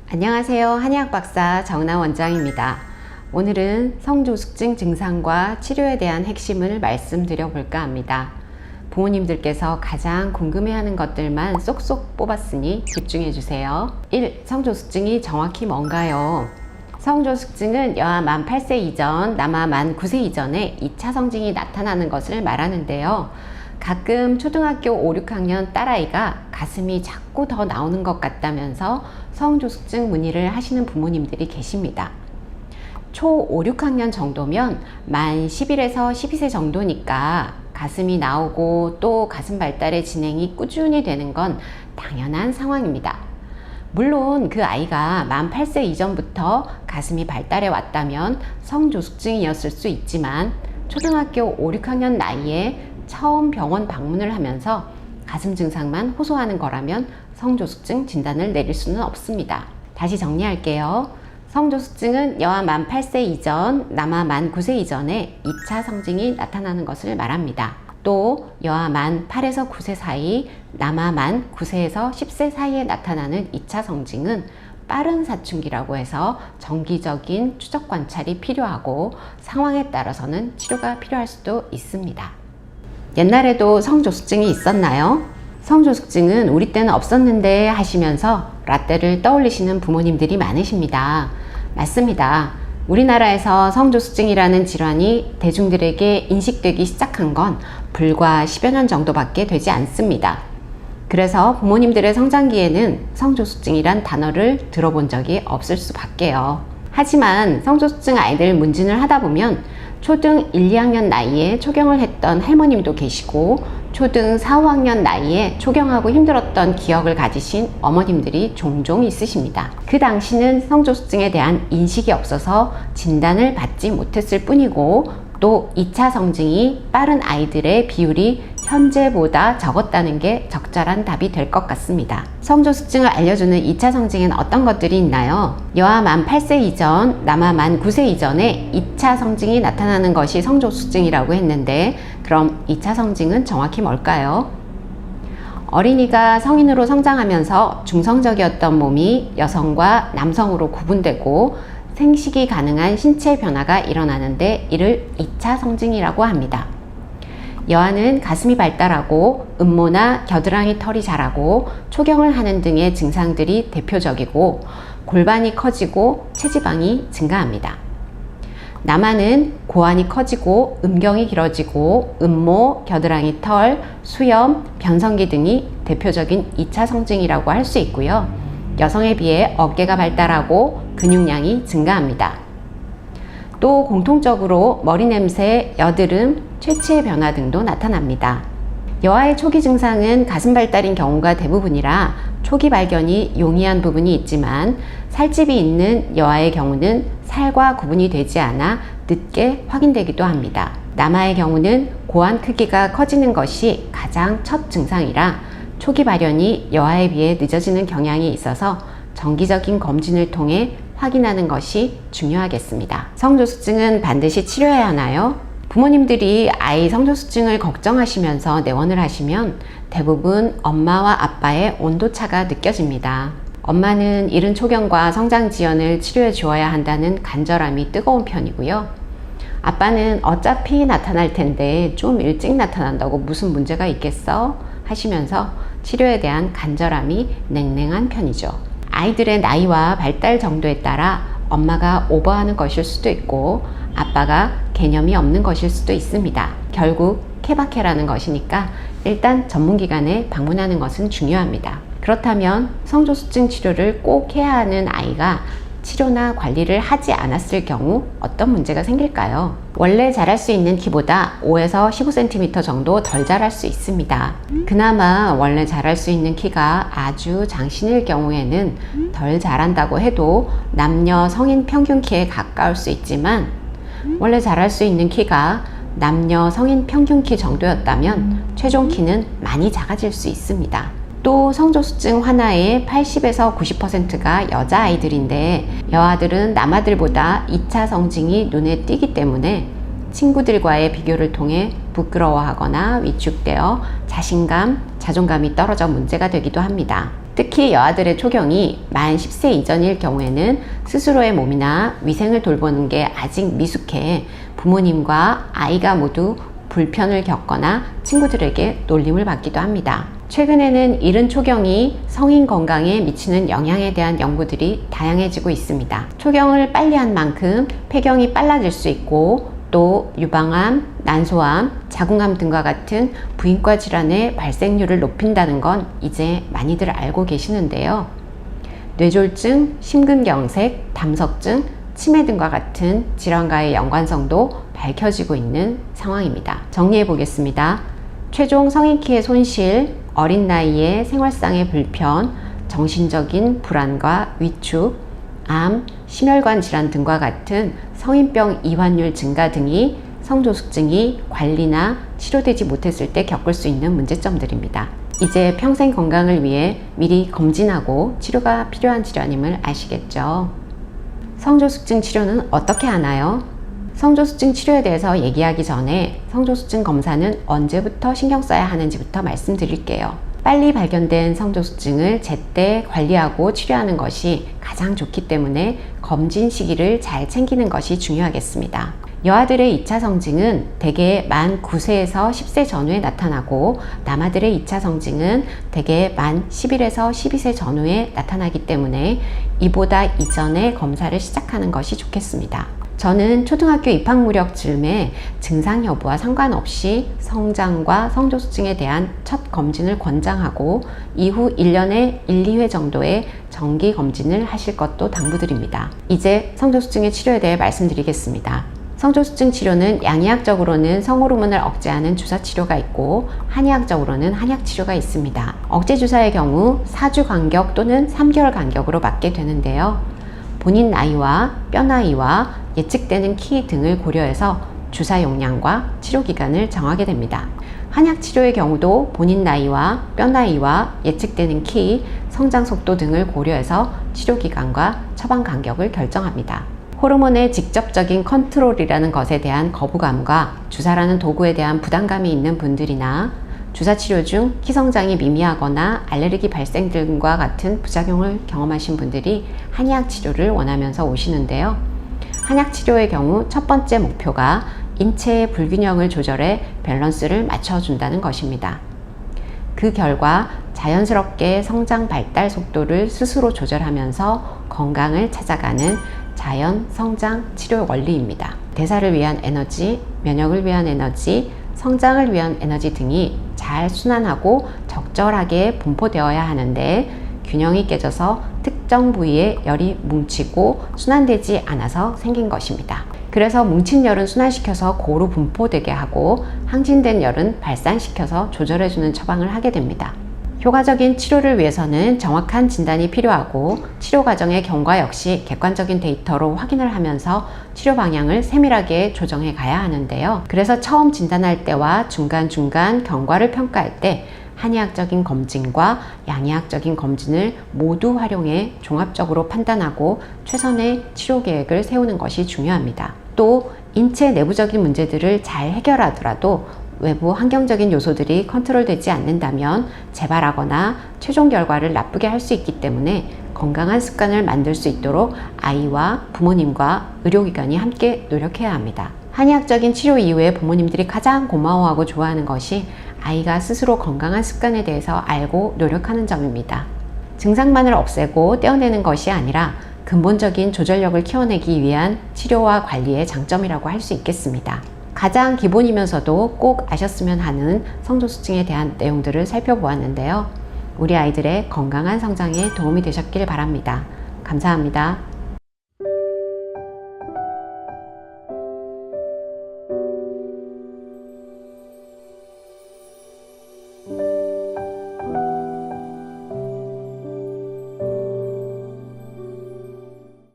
안녕하세요. 한의학 박사 정나 원장입니다. 오늘은 성조숙증 증상과 치료에 대한 핵심을 말씀드려 볼까 합니다. 부모님들께서 가장 궁금해하는 것들만 쏙쏙 뽑았으니 집중해 주세요. 1. 성조숙증이 정확히 뭔가요? 성조숙증은 여아 만 8세 이전, 남아 만 9세 이전에 2차 성징이 나타나는 것을 말하는데요. 가끔 초등학교 5, 6학년 딸아이가 가슴이 자꾸 더 나오는 것 같다면서 성조숙증 문의를 하시는 부모님들이 계십니다. 초 5, 6학년 정도면 만 11에서 12세 정도니까 가슴이 나오고 또 가슴 발달의 진행이 꾸준히 되는 건 당연한 상황입니다. 물론 그 아이가 만 8세 이전부터 가슴이 발달해 왔다면 성조숙증이었을 수 있지만 초등학교 5, 6학년 나이에 처음 병원 방문을 하면서 가슴 증상만 호소하는 거라면 성조숙증 진단을 내릴 수는 없습니다. 다시 정리할게요. 성조숙증은 여아 만 8세 이전, 남아 만 9세 이전에 2차 성징이 나타나는 것을 말합니다. 또 여아 만 8에서 9세 사이, 남아 만 9세에서 10세 사이에 나타나는 2차 성징은 빠른 사춘기라고 해서 정기적인 추적 관찰이 필요하고 상황에 따라서는 치료가 필요할 수도 있습니다. 옛날에도 성조숙증이 있었나요? 성조숙증은 우리 때는 없었는데 하시면서 라떼를 떠올리시는 부모님들이 많으십니다. 맞습니다. 우리나라에서 성조숙증이라는 질환이 대중들에게 인식되기 시작한 건 불과 10여 년 정도밖에 되지 않습니다. 그래서 부모님들의 성장기에는 성조숙증이란 단어를 들어본 적이 없을 수밖에요. 하지만 성조숙증 아이들 문진을 하다 보면 초등 1, 2학년 나이에 초경을 했던 할머님도 계시고 초등 4, 5학년 나이에 초경하고 힘들었던 기억을 가지신 어머님들이 종종 있으십니다. 그 당시는 성조숙증에 대한 인식이 없어서 진단을 받지 못했을 뿐이고 또 2차 성징이 빠른 아이들의 비율이 현재보다 적었다는 게 적절한 답이 될 것 같습니다. 성조숙증을 알려주는 2차 성징엔 어떤 것들이 있나요? 여아 만 8세 이전, 남아 만 9세 이전에 2차 성징이 나타나는 것이 성조숙증이라고 했는데 그럼 2차 성징은 정확히 뭘까요? 어린이가 성인으로 성장하면서 중성적이었던 몸이 여성과 남성으로 구분되고 생식이 가능한 신체 변화가 일어나는데 이를 2차 성징이라고 합니다. 여아는 가슴이 발달하고 음모나 겨드랑이 털이 자라고 초경을 하는 등의 증상들이 대표적이고 골반이 커지고 체지방이 증가합니다. 남아는 고환이 커지고 음경이 길어지고 음모, 겨드랑이 털, 수염, 변성기 등이 대표적인 2차 성징이라고 할 수 있고요. 여성에 비해 어깨가 발달하고 근육량이 증가합니다. 또 공통적으로 머리 냄새, 여드름, 체취의 변화 등도 나타납니다. 여아의 초기 증상은 가슴 발달인 경우가 대부분이라 초기 발견이 용이한 부분이 있지만 살집이 있는 여아의 경우는 살과 구분이 되지 않아 늦게 확인되기도 합니다. 남아의 경우는 고환 크기가 커지는 것이 가장 첫 증상이라 초기 발현이 여아에 비해 늦어지는 경향이 있어서 정기적인 검진을 통해 확인하는 것이 중요하겠습니다. 성조숙증은 반드시 치료해야 하나요? 부모님들이 아이 성조숙증을 걱정하시면서 내원을 하시면 대부분 엄마와 아빠의 온도차가 느껴집니다. 엄마는 이른 초경과 성장 지연을 치료해 주어야 한다는 간절함이 뜨거운 편이고요. 아빠는 어차피 나타날 텐데 좀 일찍 나타난다고 무슨 문제가 있겠어? 하시면서 치료에 대한 간절함이 냉랭한 편이죠. 아이들의 나이와 발달 정도에 따라 엄마가 오버하는 것일 수도 있고 아빠가 개념이 없는 것일 수도 있습니다. 결국 케바케라는 것이니까 일단 전문기관에 방문하는 것은 중요합니다. 그렇다면 성조숙증 치료를 꼭 해야 하는 아이가 치료나 관리를 하지 않았을 경우 어떤 문제가 생길까요? 원래 자랄 수 있는 키보다 5에서 15cm 정도 덜 자랄 수 있습니다. 그나마 원래 자랄 수 있는 키가 아주 장신일 경우에는 덜 자란다고 해도 남녀 성인 평균 키에 가까울 수 있지만 원래 자랄 수 있는 키가 남녀 성인 평균 키 정도였다면 최종 키는 많이 작아질 수 있습니다. 또 성조숙증 환아의 80에서 90%가 여자아이들인데 여아들은 남아들보다 2차 성징이 눈에 띄기 때문에 친구들과의 비교를 통해 부끄러워하거나 위축되어 자신감, 자존감이 떨어져 문제가 되기도 합니다. 특히 여아들의 초경이 만 10세 이전일 경우에는 스스로의 몸이나 위생을 돌보는 게 아직 미숙해 부모님과 아이가 모두 불편을 겪거나 친구들에게 놀림을 받기도 합니다. 최근에는 이른 초경이 성인 건강에 미치는 영향에 대한 연구들이 다양해지고 있습니다. 초경을 빨리 한 만큼 폐경이 빨라질 수 있고 또 유방암, 난소암, 자궁암 등과 같은 부인과 질환의 발생률을 높인다는 건 이제 많이들 알고 계시는데요. 뇌졸중, 심근경색, 담석증, 치매 등과 같은 질환과의 연관성도 밝혀지고 있는 상황입니다. 정리해 보겠습니다. 최종 성인 키의 손실, 어린 나이에 생활상의 불편, 정신적인 불안과 위축, 암, 심혈관 질환 등과 같은 성인병 이환율 증가 등이 성조숙증이 관리나 치료되지 못했을 때 겪을 수 있는 문제점들입니다. 이제 평생 건강을 위해 미리 검진하고 치료가 필요한 질환임을 아시겠죠? 성조숙증 치료는 어떻게 하나요? 성조숙증 치료에 대해서 얘기하기 전에 성조숙증 검사는 언제부터 신경 써야 하는지부터 말씀드릴게요. 빨리 발견된 성조숙증을 제때 관리하고 치료하는 것이 가장 좋기 때문에 검진 시기를 잘 챙기는 것이 중요하겠습니다. 여아들의 2차 성징은 대개 만 9세에서 10세 전후에 나타나고 남아들의 2차 성징은 대개 만 11에서 12세 전후에 나타나기 때문에 이보다 이전에 검사를 시작하는 것이 좋겠습니다. 저는 초등학교 입학 무렵 즈음에 증상 여부와 상관없이 성장과 성조숙증에 대한 첫 검진을 권장하고 이후 1년에 1, 2회 정도의 정기 검진을 하실 것도 당부드립니다. 이제 성조숙증의 치료에 대해 말씀드리겠습니다. 성조숙증 치료는 양의학적으로는 성호르몬을 억제하는 주사 치료가 있고 한의학적으로는 한약 치료가 있습니다. 억제 주사의 경우 4주 간격 또는 3개월 간격으로 맞게 되는데요. 본인 나이와 뼈 나이와 예측되는 키 등을 고려해서 주사 용량과 치료 기간을 정하게 됩니다. 한약 치료의 경우도 본인 나이와 뼈 나이와 예측되는 키, 성장 속도 등을 고려해서 치료 기간과 처방 간격을 결정합니다. 호르몬의 직접적인 컨트롤이라는 것에 대한 거부감과 주사라는 도구에 대한 부담감이 있는 분들이나 주사 치료 중 키 성장이 미미하거나 알레르기 발생 등과 같은 부작용을 경험하신 분들이 한의학 치료를 원하면서 오시는데요. 한약 치료의 경우 첫 번째 목표가 인체의 불균형을 조절해 밸런스를 맞춰준다는 것입니다. 그 결과 자연스럽게 성장 발달 속도를 스스로 조절하면서 건강을 찾아가는 자연 성장 치료 원리입니다. 대사를 위한 에너지, 면역을 위한 에너지, 성장을 위한 에너지 등이 잘 순환하고 적절하게 분포되어야 하는데 균형이 깨져서 특정 부위에 열이 뭉치고 순환되지 않아서 생긴 것입니다. 그래서 뭉친 열은 순환시켜서 고루 분포되게 하고 항진된 열은 발산시켜서 조절해주는 처방을 하게 됩니다. 효과적인 치료를 위해서는 정확한 진단이 필요하고 치료 과정의 경과 역시 객관적인 데이터로 확인을 하면서 치료 방향을 세밀하게 조정해 가야 하는데요. 그래서 처음 진단할 때와 중간중간 경과를 평가할 때 한의학적인 검진과 양의학적인 검진을 모두 활용해 종합적으로 판단하고 최선의 치료 계획을 세우는 것이 중요합니다. 또 인체 내부적인 문제들을 잘 해결하더라도 외부 환경적인 요소들이 컨트롤되지 않는다면 재발하거나 최종 결과를 나쁘게 할 수 있기 때문에 건강한 습관을 만들 수 있도록 아이와 부모님과 의료기관이 함께 노력해야 합니다. 한의학적인 치료 이후에 부모님들이 가장 고마워하고 좋아하는 것이 아이가 스스로 건강한 습관에 대해서 알고 노력하는 점입니다. 증상만을 없애고 떼어내는 것이 아니라 근본적인 조절력을 키워내기 위한 치료와 관리의 장점이라고 할 수 있겠습니다. 가장 기본이면서도 꼭 아셨으면 하는 성조숙증에 대한 내용들을 살펴보았는데요. 우리 아이들의 건강한 성장에 도움이 되셨길 바랍니다. 감사합니다.